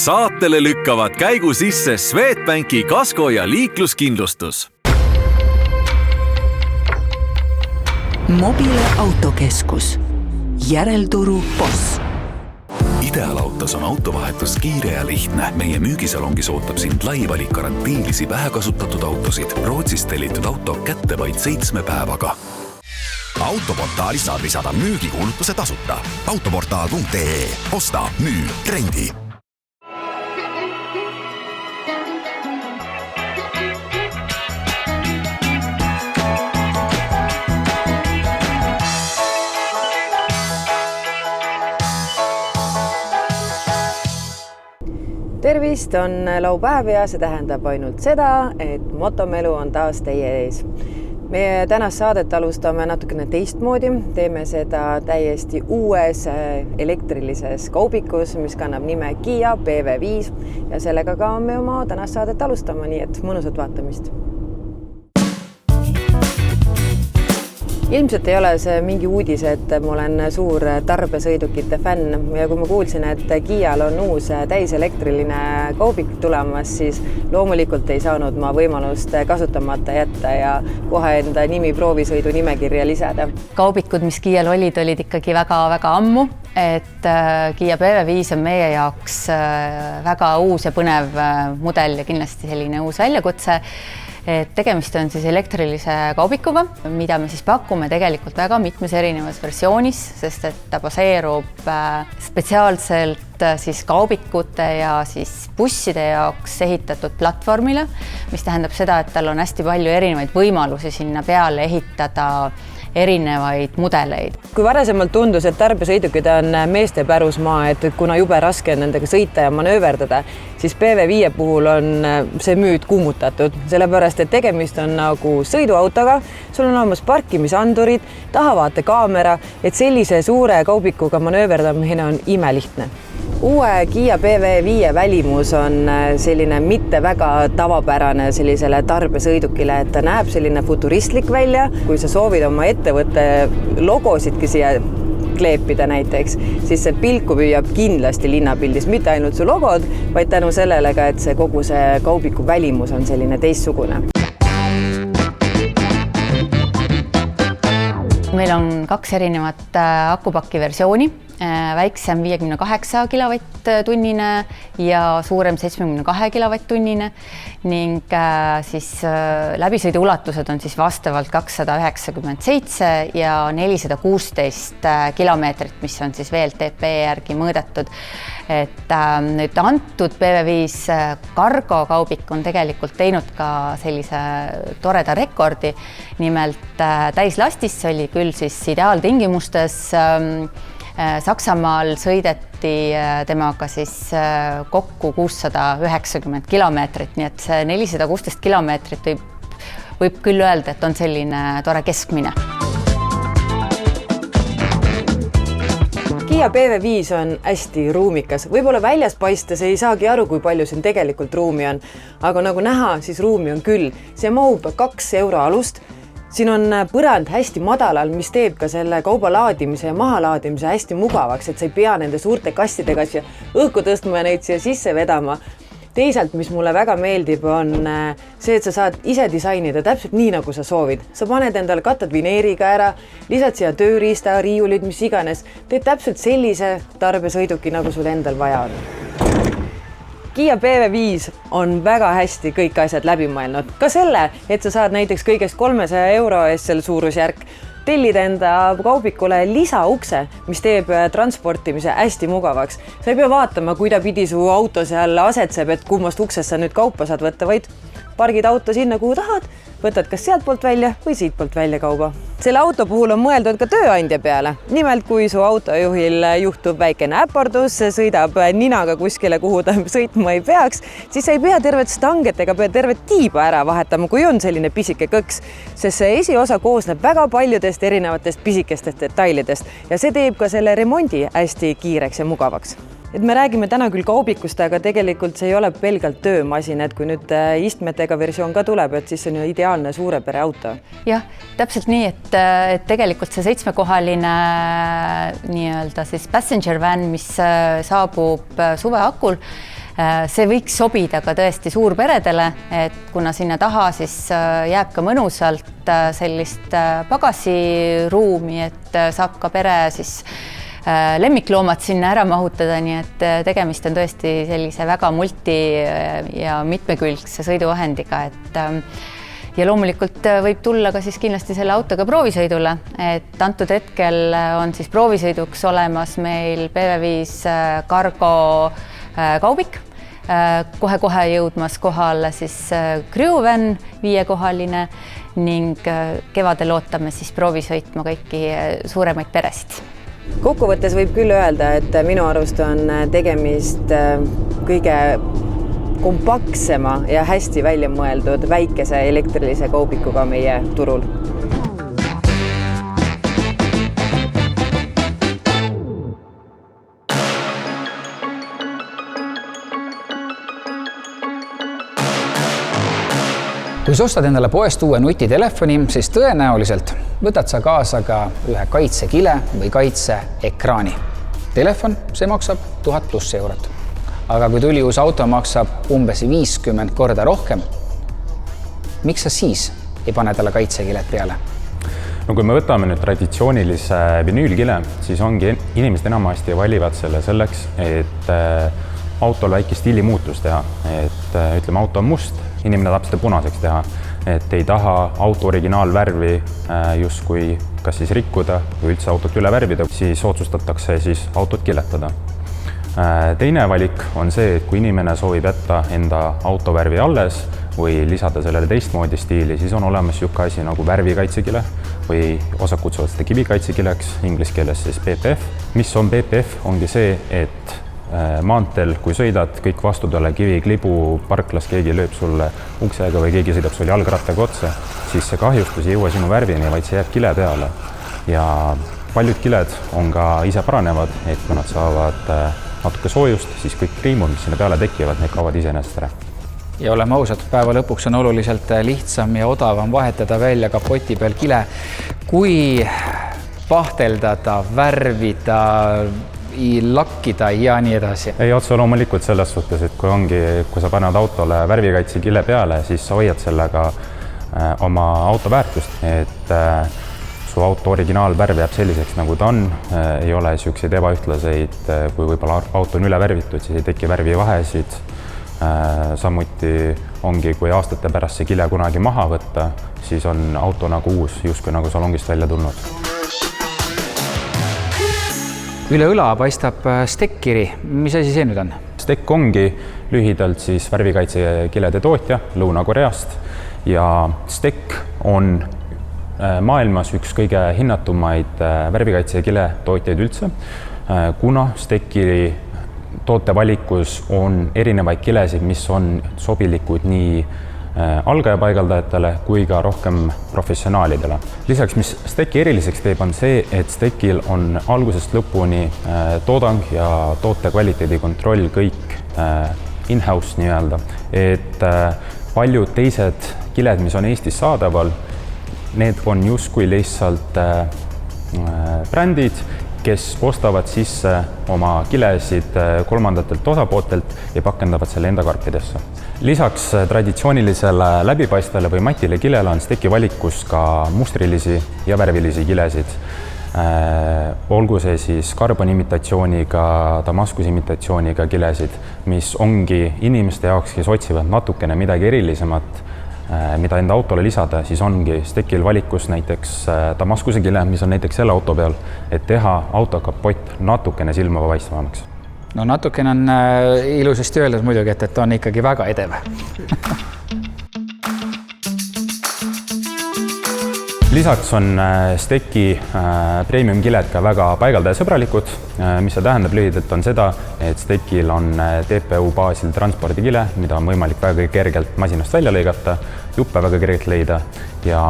Saatele lükkavad käigu sisse Swedbanki kasko ja liikluskindlustus. Mobile autokeskus. Järelturu boss. Ideaalautos on autovahetus kiire ja lihtne. Meie müügisalongis ootab sind lai valik karantiinlisi vähekasutatud autosid. Rootsist tellitud auto kätte vaid 7 päevaga. Autoportaalis saad lisada müügikuulutuse tasuta. Autoportaal.ee. Osta, müü, trendi. Tervist, on laupäev ja see tähendab ainult seda, et motomelu on taas teie ees. Meie tänast saadet alustame natukene teistmoodi. Teeme seda täiesti uues elektrilises kaubikus, mis kannab nime Kia PV5 ja sellega ka me oma tänast saadet alustama, nii et mõnusat vaatamist. Ilmselt ei ole see mingi uudis, et ma olen suur tarbesõidukite fänn ja kui ma kuulsin, et Kial on uus täiselektriline kaubik tulemas, siis loomulikult ei saanud ma võimalust kasutamata jätta ja kohe enda nimi proovisõidu nimekirja lisada. Kaubikud, mis Kial olid ikkagi väga ammu, et Kia PV5 on meie jaoks väga uus ja põnev mudel ja kindlasti selline uus väljakutse. Et tegemist on siis elektrilise kaubikuga, mida me siis pakume tegelikult väga mitmes erinevas versioonis, sest et ta baseerub spetsiaalselt siis kaubikute ja siis busside jaoks ehitatud platvormile, mis tähendab seda, et tal on hästi palju erinevaid võimalusi sinna peale ehitada erinevaid mudeleid. Kui varasemalt tundus, et tarbesõidukid on meeste pärusmaa, et kuna jube raske on nendega sõita ja manööverdada, siis PV5 puhul on see müüt kuumutatud, sellepärast et tegemist on nagu sõiduautoga, sul on olemas parkimisandurid, tahavaatekamera, et sellise suure kaubikuga manööverdamine on imelihtne. Uue Kia PV5 välimus on selline mitte väga tavapärane sellisele tarbesõidukile, et ta näeb selline futuristlik välja. Kui sa soovid oma ettevõtte logosidki siia kleepida näiteks, siis see pilku püüab kindlasti linnapildis, mitte ainult su logod, vaid tänu sellele ka, et see kogu see kaubiku välimus on selline teistsugune. Meil on 2 erinevat akupaki versiooni. Väiksem 58 kW-tunnine ja suurem 72 kW-tunnine ning siis läbisõidu ulatused on siis vastavalt 297 ja 416 kilomeetrit, mis on siis VLTP järgi mõõdetud. Et nüüd antud PV5 Cargo kaubik on tegelikult teinud ka sellise toreda rekordi. Nimelt täislastis, see oli küll siis ideaaltingimustes. Saksamaal sõideti temaga siis kokku 690 kilomeetrit, nii et see 416 kilomeetrit võib küll öelda, et on selline tore keskmine. Kia PV5 on hästi ruumikas. Võib-olla väljas paistes ei saagi aru, kui palju siin tegelikult ruumi on, aga nagu näha, siis ruumi on küll. See mahub 2 euro alust. Siin on põrand hästi madalal, mis teeb ka selle kauba laadimise ja mahalaadimise hästi mugavaks, et sa ei pea nende suurte kastidega siia õhku tõstma ja neid siia sisse vedama. Teisalt, mis mulle väga meeldib, on see, et sa saad ise disainida täpselt nii, nagu sa soovid. Sa paned endale kattad vineeriga ära, lisad siia tööriista, riiulid, mis iganes. Teed täpselt sellise tarbesõiduki, nagu sul endal vaja on. Kia PV5 on väga hästi kõik asjad läbi mõelnud. Ka selle, et sa saad näiteks kõigest 300 euro eest selle suurusjärk tellida enda kaubikule lisaukse, mis teeb transportimise hästi mugavaks. Sa ei pea vaatama, kuida pidi su auto seal asetseb, et kummast uksest sa nüüd kaupa saad võtta, vaid pargid auto sinna, kuhu tahad, võtad kas sealt poolt välja või siit poolt välja kauba. Selle auto puhul on mõeldud ka tööandja peale. Nimelt, kui su autojuhil juhtub väikene äpardus, sõidab ninaga kuskile, kuhu ta sõitma ei peaks, siis ei pea tervet stanget ega pea tervet tiiba ära vahetama, kui on selline pisike kõks, sest see esiosa koosneb väga paljudest erinevatest pisikestest detailidest ja see teeb ka selle remondi hästi kiireks ja mugavaks. Et me räägime täna küll kaubikust, aga tegelikult see ei ole pelgalt töömasin, et kui nüüd istmetega versioon ka tuleb, et siis see on ju ideaalne suure pere auto. Jah, täpselt nii, et tegelikult see 7-kohaline nii-öelda siis passenger van, mis saabub suveakul, See võiks sobida ka tõesti suurperedele, et kuna sinna taha siis jääb ka mõnusalt sellist pagasiruumi, et saab ka pere siis lemmikloomad sinna ära mahutada, nii et tegemist on tõesti sellise väga ja mitmekülgse sõiduvahendiga, et ja loomulikult võib tulla ka siis kindlasti selle autoga proovisõidule, et antud hetkel on siis proovisõiduks olemas meil PV5 Cargo kaubik, kohe-kohe jõudmas kohale siis Crewvan 5-kohaline ning kevadel ootame siis proovisõitma kõiki suuremaid peresid. Kokkuvõttes võib küll öelda, et minu arust on tegemist kõige kompaktsema ja hästi välja mõeldud väikese elektrilise kaubikuga meie turul. Kui sa ostad endale poest uue nutitelefoni, siis tõenäoliselt võtad sa kaasa ka ühe kaitsekile või kaitseekraani. Telefon, see maksab 1000+ eurot. Aga kui tuliuus auto maksab umbes 50 korda rohkem, miks sa siis ei pane talle kaitsekilet peale? No kui me võtame nüüd traditsioonilise vinüülkile, siis ongi inimesed enamasti valivad selle selleks, et autol väike stiilimuutus teha. Et ütleme, auto on must, inimene tahab seda punaseks teha, et ei taha auto originaalvärvi justkui kas siis rikkuda või üldse autot üle värvida, siis otsustatakse siis autot kiletada. Teine valik on see, et kui inimene soovib jätta enda autovärvi alles või lisada sellele teistmoodi stiili, siis on olemas niisugune asi nagu värvikaitsekile või osad kutsuvad seda kivikaitsekileks, inglise keeles siis PPF. Mis on PPF? Ongi see, et maanteel, kui sõidad kõik vastutule kivi, klibu, parklas keegi lööb sulle uksega või keegi sõidab sul jalgrattaga otsa, siis see kahjustus ei jõua sinu värvini, vaid see jääb kile peale. Ja paljud kiled on ka ise paranevad, et kui nad saavad natuke soojust, siis kõik kriimud, mis sinna peale tekivad, need kaovad iseenesest ära. Ja oleme ausad, päeva lõpuks on oluliselt lihtsam ja odavam vahetada välja kapoti peal kile, kui pahteldada, värvida, lakkida ja nii edasi. Ei, otse loomulikult selles suhtes, et kui sa paned autole värvikaitsekile peale, siis sa hoiad sellega oma auto väärtust, et su auto originaalvärv jääb selliseks, nagu ta on, ei ole niisuguseid ebaühtlaseid, kui võib-olla auto on üle värvitud, siis ei teki värvivahesid. Samuti ongi, kui aastate pärast see kile kunagi maha võtta, siis on auto nagu uus, justkui nagu salongist välja tulnud. Üle õla paistab Stekkiri. Mis asi see nüüd on? Stek ongi lühidalt siis värvikaitsekilede tootja Lõuna-Koreast ja Stek on maailmas üks kõige hinnatumaid värvikaitsekile tootjaid üldse, kuna Stekiri tootevalikus on erinevaid kilesid, mis on sobilikud nii algajapaigaldajatele kui ka rohkem professionaalidele. Lisaks, mis Steki eriliseks teeb, on see, et Stekil on algusest lõpuni toodang ja toote kvaliteedi kontroll kõik in-house nii-öelda, et paljud teised kiled, mis on Eestis saadaval, need on justkui lihtsalt brändid, kes ostavad sisse oma kilesid kolmandatelt osapooltelt ja pakendavad selle enda karpidesse. Lisaks traditsioonilisele läbipaistvale või matile kilele on Steki valikus ka mustrilisi ja värvilisi kilesid. Olgu see siis karbonimitatsiooniga, damaskusimitatsiooniga kilesid, mis ongi inimeste jaoks, kes otsivad natukene midagi erilisemat, mida enda autole lisada, siis ongi Stekil valikus näiteks damaskuse kile, mis on näiteks selle auto peal, et teha autokapott natukene silmapaistvamaks. No natukene on ilusasti öeldud muidugi, et on ikkagi väga edev. Lisaks on Steki premium kiled ka väga paigaldajasõbralikud, mis see tähendab lühidalt on seda, et Stekil on TPU baasil transpordikile, mida on võimalik väga kergelt masinast välja lõigata, juppe väga kergelt leida ja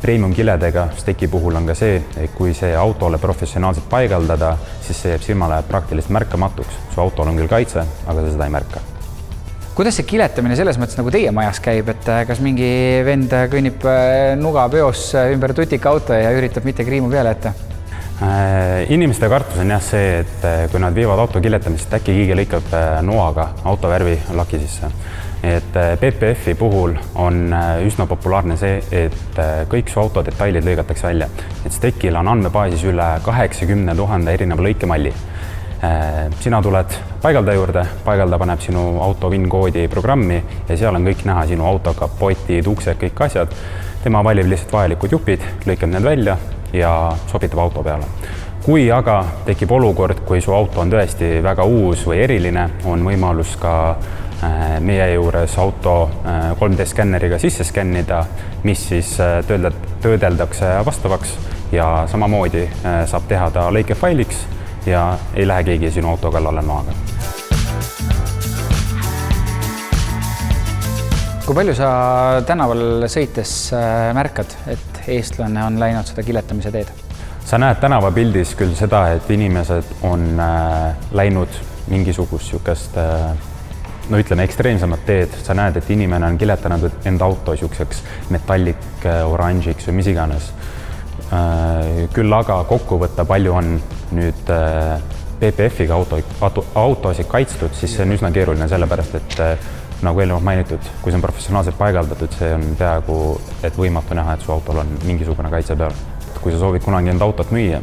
premium kiledega Steki puhul on ka see, et kui see autole professionaalselt paigaldada, siis see jääb silmale praktiliselt märkamatuks. Su autol on küll kaitse, aga sa seda ei märka. Kuidas see kiletamine selles mõttes nagu teie majas käib, et kas mingi vend kõnnib nuga peos ümber tutika auto ja üritab mitte kriimu peale jätta? Inimeste kartus on jah see, et kui nad viivad auto kiletamist, äkki keegi lõikab noaga auto värvi laki sisse. Et PPF-i puhul on üsna populaarne see, et kõik su auto detailid lõigatakse välja. Et Stekil on andmebaasis üle 80 000 erineva lõikemalli. Sina tuled paigalda juurde, paigalda paneb sinu auto VIN-koodi programmi ja seal on kõik näha sinu auto kapotid, uksed, kõik asjad. Tema valib lihtsalt vajalikud jupid, lõikab need välja ja sobitab auto peale. Kui aga tekib olukord, kui su auto on tõesti väga uus või eriline, on võimalus ka meie juures auto 3D-skänneriga sisse skännida, mis siis töödeldakse vastavaks ja samamoodi saab teha ta lõikefailiks ja ei lähe keegi sinu auto kallale noaga. Kui palju sa tänaval sõites märkad, et eestlane on läinud seda kiletamise teed? Sa näed tänavapildis küll seda, et inimesed on läinud mingisugust sükest, no ütleme, ekstreemsemat teed. Sa näed, et inimene on kiletanud enda auto sükseks metallik oranžiks või mis iganes. Küll aga kokku võtta, palju on nüüd PPF-iga autosid kaitstud, siis see on üsna keeruline sellepärast, et nagu eelnevalt mainitud, kui see on professionaalselt paigaldatud, see on peaaegu et võimatu näha, et su autol on mingisugune kaitse peal. Kui sa soovid kunagi enda autot müüa,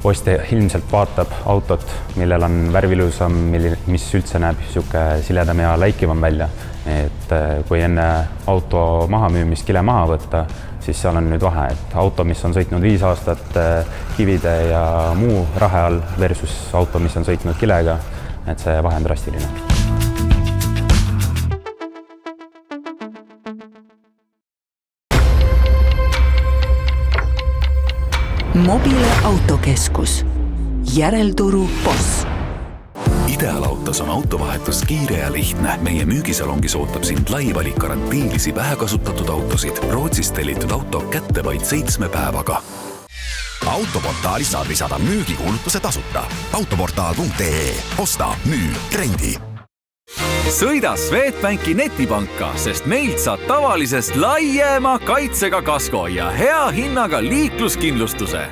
ostja ilmselt vaatab autot, millel on värvilusam, mis üldse näeb siuke siledam ja läikivam välja. Et kui enne auto mahamüümist kile maha võtta, siis seal on nüüd vahe, et auto, mis on sõitnud 5 aastat kivide ja muu rahe all versus auto, mis on sõitnud kilega, et see vahe on drastiline. Mobile autokeskus. Järelturu boss. Ideaalautos on autovahetus kiire ja lihtne. Meie müügisalongis ootab sind lai valik garantiilisi vähekasutatud autosid. Rootsist tellitud auto kätte vaid 7 päevaga. Autoportaalis saad lisada müügikuulutuse tasuta. Autoportaal.ee. Osta, müü, trendi. Sõida Swedbanki netipanka, sest meilt saad tavalisest laiema kaitsega kasko ja hea hinnaga liikluskindlustuse.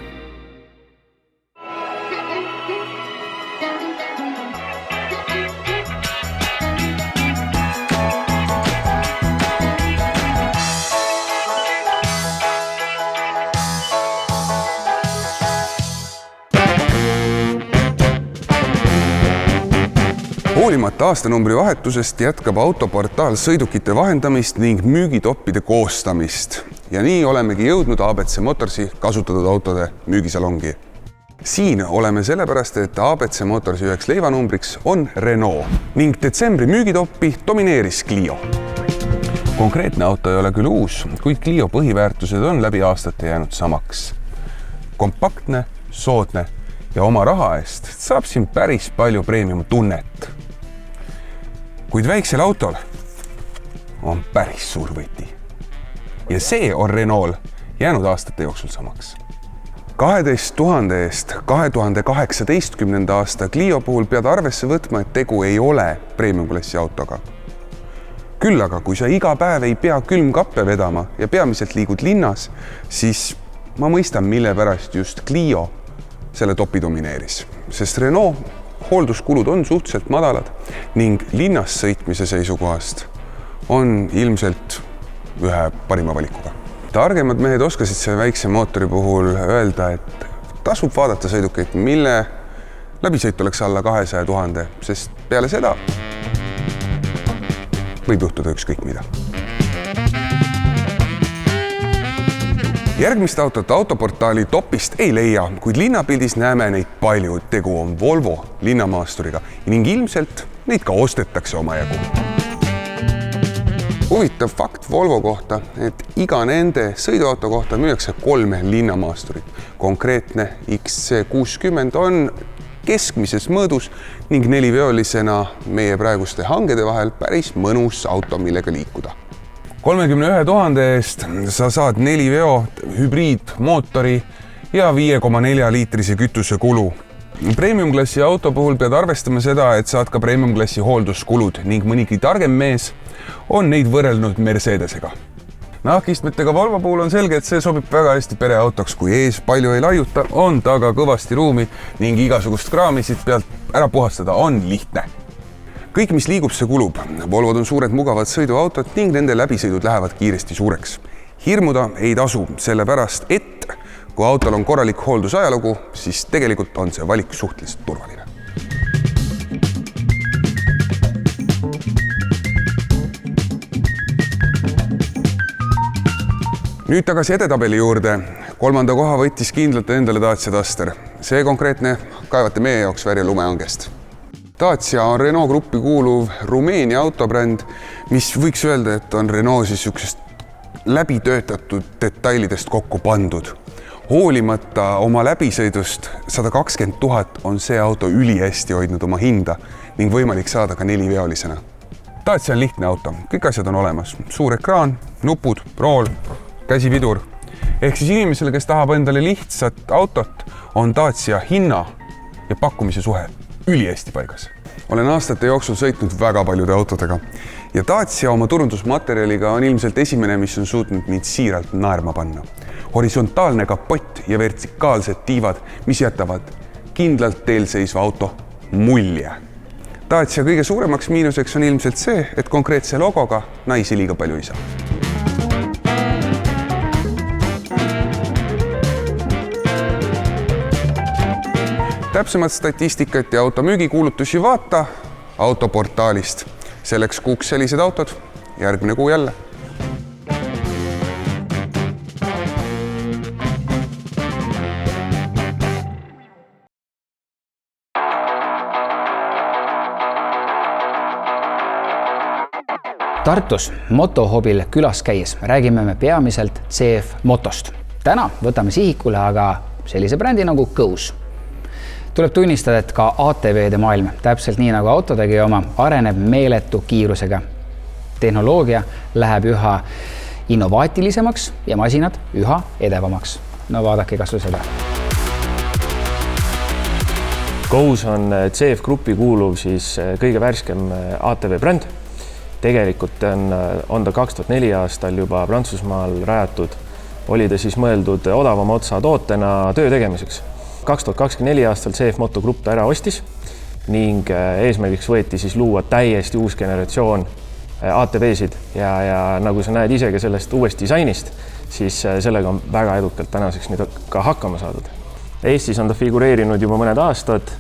Hoolimata aastanumbri vahetusest jätkab autoportaal sõidukite vahendamist ning müügitoppide koostamist. Ja nii olemegi jõudnud ABC Motorsi kasutatud autode müügisalongi. Siin oleme sellepärast, et ABC Motorsi üheks leivanumbriks on Renault ning detsembri müügitoppi domineeris Clio. Konkreetne auto ei ole küll uus, kuid Clio põhiväärtused on läbi aastate jäänud samaks. Kompaktne, soodne ja oma raha eest saab siin päris palju premium tunnet. Kuid väiksel autol on päris suur võti. Ja see on Renault jäänud aastate jooksul samaks. 12 000 eest 2018. aasta Clio puhul pead arvesse võtma, et tegu ei ole premium-klassi autoga. Küll aga, kui sa iga päev ei pea külmkappe vedama ja peamiselt liigud linnas, siis ma mõistan, mille pärast just Clio selle topi domineeris, sest Renault hoolduskulud on suhteliselt madalad ning linnas sõitmise seisukohast on ilmselt ühe parima valikuga. Targemad mehed oskasid selle väikse mootori puhul öelda, et tasub vaadata sõidukeid, mille läbisõit oleks alla 200 000, sest peale seda võib juhtuda ükskõik mida. Järgmist autot autoportaali topist ei leia, kuid linnapildis näeme neid palju. Tegu on Volvo linnamaasturiga ning ilmselt neid ka ostetakse oma jagu. Huvitav fakt Volvo kohta, et iga nende sõiduauto kohta müüakse 3 linnamaasturit. Konkreetne XC60 on keskmises mõõdus ning 4-veolisena meie praeguste hangede vahel päris mõnus auto, millega liikuda. 31 000 eest sa saad 4-veo hübriidmootori ja 5,4 liitrise kütuse kulu. Premium-klassi auto puhul pead arvestama seda, et saad ka premium-klassi hoolduskulud ning mõnigi targem mees on neid võrrelnud Mercedesega. Nahkistmetega Volvo puhul on selge, et see sobib väga hästi pereautoks, kui ees palju ei laiuta, on taga kõvasti ruumi ning igasugust kraamisid pealt ära puhastada on lihtne. Kõik, mis liigub, see kulub. Volvod on suured mugavad sõiduautod ning nende läbisõidud lähevad kiiresti suureks. Hirmuda ei tasu, sellepärast, et kui autol on korralik hooldusajalugu, siis tegelikult on see valik suhteliselt turvaline. Nüüd tagasi edetabeli juurde. 3. koha võttis kindlalt endale Dacia Duster. See konkreetne kaevati meie jaoks välja lumeangest. Dacia on Renault gruppi kuuluv Rumeenia autobränd, mis võiks öelda, et on Renault siis niisugusest läbitöötatud detailidest kokku pandud. Hoolimata oma läbisõidust 120 000 on see auto ülihästi hoidnud oma hinda ning võimalik saada ka 4-veolisena. Dacia on lihtne auto, kõik asjad on olemas. Suur ekraan, nupud, rool, käsividur. Ehk siis inimesele, kes tahab endale lihtsat autot, on Dacia hinna ja pakkumise suhe ülihästi paigas. Olen aastate jooksul sõitnud väga paljude autodega ja Dacia oma turundusmaterjaliga on ilmselt esimene, mis on suutnud mind siiralt naerma panna. Horisontaalne kapott ja vertikaalsed tiivad, mis jätavad kindlalt teel seisva auto mulje. Dacia kõige suuremaks miinuseks on ilmselt see, et konkreetse logoga naisi liiga palju ei saa. Täpsemat statistikat ja automüügikuulutusi vaata autoportaalist. Selleks kuuks sellised autod, järgmine kuu jälle. Tartus motohobil külas käies räägime me peamiselt CF Motost. Täna võtame sihikule aga sellise brändi nagu Goes. Tuleb tunnistada, et ka ATV-de maailm, täpselt nii nagu autodegi oma, areneb meeletu kiirusega. Tehnoloogia läheb üha innovaatilisemaks ja masinad üha edevamaks. No vaadake kas või seda. Goes on CF Gruppi kuuluv siis kõige värskem ATV bränd. Tegelikult on ta 2004 aastal juba Prantsusmaal rajatud. Oli ta siis mõeldud odavama otsa tootena töö tegemiseks. 2024 aastal CF Moto Grupp ta ära ostis ning eesmärgiks võeti siis luua täiesti uus generatsioon ATV-sid ja nagu sa näed ise ka sellest uuest disainist, siis sellega on väga edukalt tänaseks nüüd ka hakkama saadud. Eestis on ta figureerinud juba mõned aastad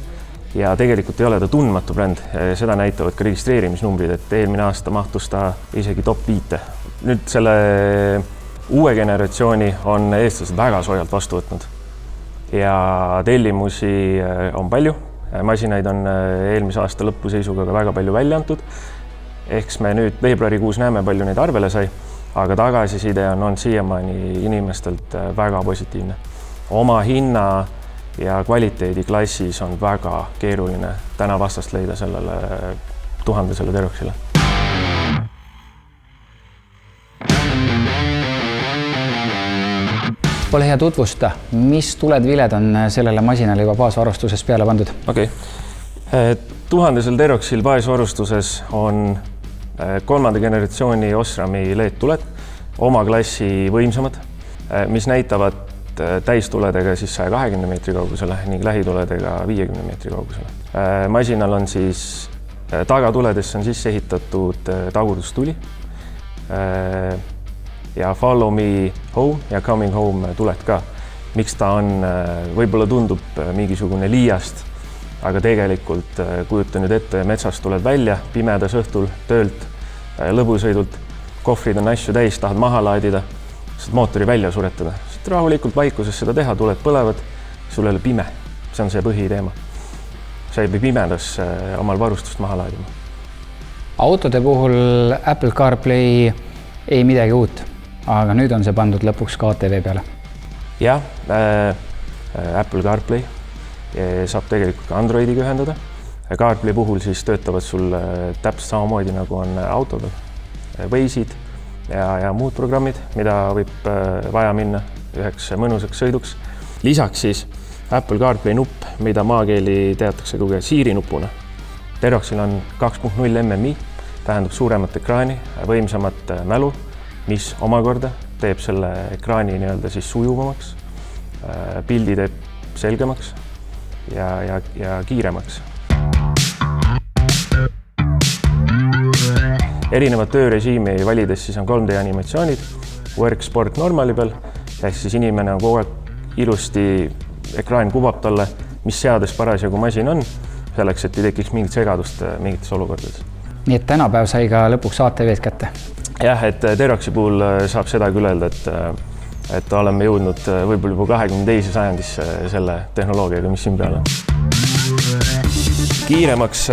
ja tegelikult ei ole ta tundmatu bränd. Seda näitavad ka registreerimisnumbrid, et eelmine aasta mahtus ta isegi top 5. Nüüd selle uue generatsiooni on eestlased väga soojalt vastu võtnud. Ja tellimusi on palju. Masinaid on eelmise aasta lõpuseisuga ka väga palju välja antud. Ehks me nüüd veebruarikuus näeme, palju neid arvele sai, aga tagasiside on siiamaani inimestelt väga positiivne. Oma hinna ja kvaliteedi klassis on väga keeruline täna vastast leida sellele 1000 Teroxile. Ole hea tutvusta, mis tuled-viled on sellele masinale juba baasvarustuses peale pandud? Okei. 1000 Teroxil baasvarustuses on 3. generatsiooni Osrami LED-tuled, oma klassi võimsamad, mis näitavad täistuledega siis 120 meetri kaugusele ning lähituledega 50 meetri kaugusele. Masinal on siis tagatuledesse on sisse ehitatud tagurdustuli ja Follow Me Home ja Coming Home tuled ka. Miks ta on, võib-olla tundub mingisugune liiast, aga tegelikult kujuta nüüd ette, metsast tuled välja, pimedas õhtul, töölt, lõbusõidult, kohvrid on asju täis, tahad maha laadida, saad mootori välja suretada. Saad rahulikult vaikuses seda teha, tuled põlevad, sul ei ole pime. See on see põhiteema. Sa ei pea pimedas omal varustust maha laadima. Autode puhul Apple CarPlay ei midagi uut. Aga nüüd on see pandud lõpuks ka ATV peale. Jah, Apple CarPlay saab tegelikult ka Androidiga ühendada. CarPlay puhul siis töötavad sul täpselt samamoodi nagu on autodel. Waze'id ja muud programmid, mida võib vaja minna üheks mõnusaks sõiduks. Lisaks siis Apple CarPlay nupp, mida maakeeli teatakse kui Siri nupuna. Teroxil on 2.0 MMI, tähendab suuremat ekraani, võimsamat mälu, mis omakorda teeb selle ekraani nii-öelda siis sujuvamaks, pildi teeb selgemaks ja kiiremaks. Erinevad töörežiimi valides siis on 3D animatsioonid, Work Sport normali peal, ehk siis inimene on kogu aeg ilusti, ekraan kuvab talle, mis seades parasjagu masin on, selleks, et ei tekiks mingit segadust mingites olukordades. Nii et tänapäev sai ka lõpuks ATV-d kätte? Jah, et Teroxi puhul saab seda küll öelda, et oleme jõudnud võib-olla juba 22. sajandisse selle tehnoloogiaga, mis siin peal on. Kiiremaks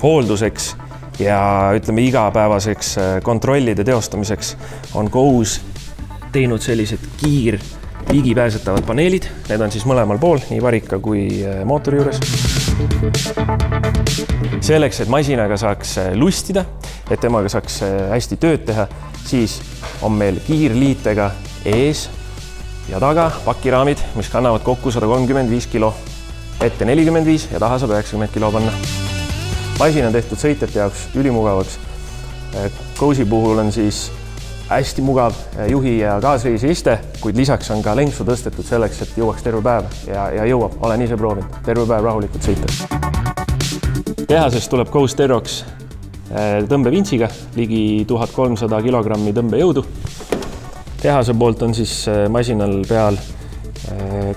hoolduseks ja ütleme igapäevaseks kontrollide teostamiseks on Go's teinud sellised ligipääsetavad paneelid. Need on siis mõlemal pool, nii varika kui mootori juures. Selleks, et masinaga saaks lustida, et temaga saaks hästi tööd teha, siis on meil kiirliitega ees ja taga pakiraamid, mis kannavad kokku 135 kilo. Ette 45 ja taha saab 90 kilo panna. Masin on tehtud sõitjate jaoks ülimugavaks. Go'si puhul on siis hästi mugav juhi ja kaasreisi iste, kuid lisaks on ka lenksu tõstetud selleks, et jõuaks terve päev ja jõuab. Olen ise proovinud terve päev rahulikult sõita. Tehasest tuleb Go's Terox tõmbevintsiga ligi 1300 kilogrammi tõmbejõudu. Tehase poolt on siis masinal peal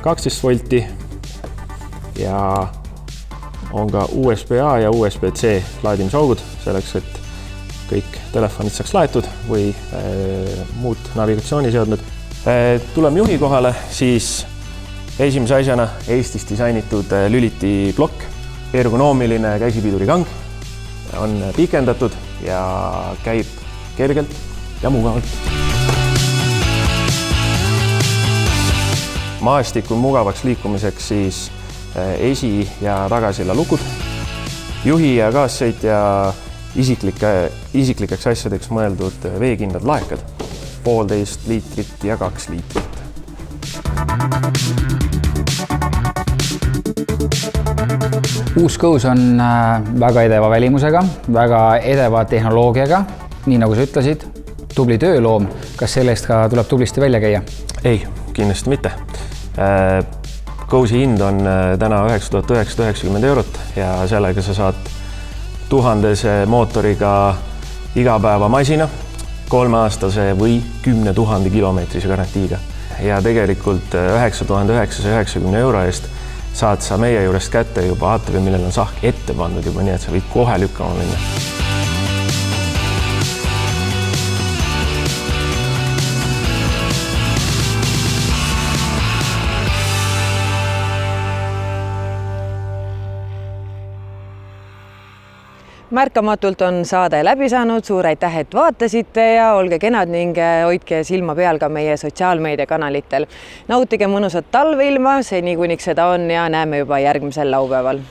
12 volti ja on ka USB-A ja USB-C laadimisaugud selleks, et kõik telefonid saaks laetud või muud navigatsiooniseadmed. Tuleme juhi kohale, siis esimese asjana Eestis disainitud lüliti plokk, ergonoomiline käsipiidurikang on pikendatud ja käib kergelt ja mugavalt. Maastikul mugavaks liikumiseks siis esi- ja tagasilla lukud, juhi ja kaassõitja isiklikeks asjadeks mõeldud veekindlad laekad, 1,5 liitrit ja 2 liitrit. Uus Go's on väga edeva välimusega, väga edeva tehnoloogiaga, nii nagu sa ütlesid, tubli tööloom. Kas sellest ka tuleb tublisti välja käia? Ei, kindlasti mitte. Go'si hind on täna 9990 eurot ja sellega sa saad 1000 mootoriga igapäeva masina, 3-aastase või 10 000 kilomeetrise garantiiga. Ja tegelikult 9990 euro eest saad sa meie juurest kätte juba ATV, millel on sahk ette pandud juba, nii et sa võid kohe lükkama minna. Märkamatult on saade läbi saanud, suur aitäh, et vaatasite ja olge kenad ning hoidke silma peal ka meie sotsiaalmeediakanalitel. Nautige mõnusat talveilma, seni kuniks seda on ja näeme juba järgmisel laupäeval.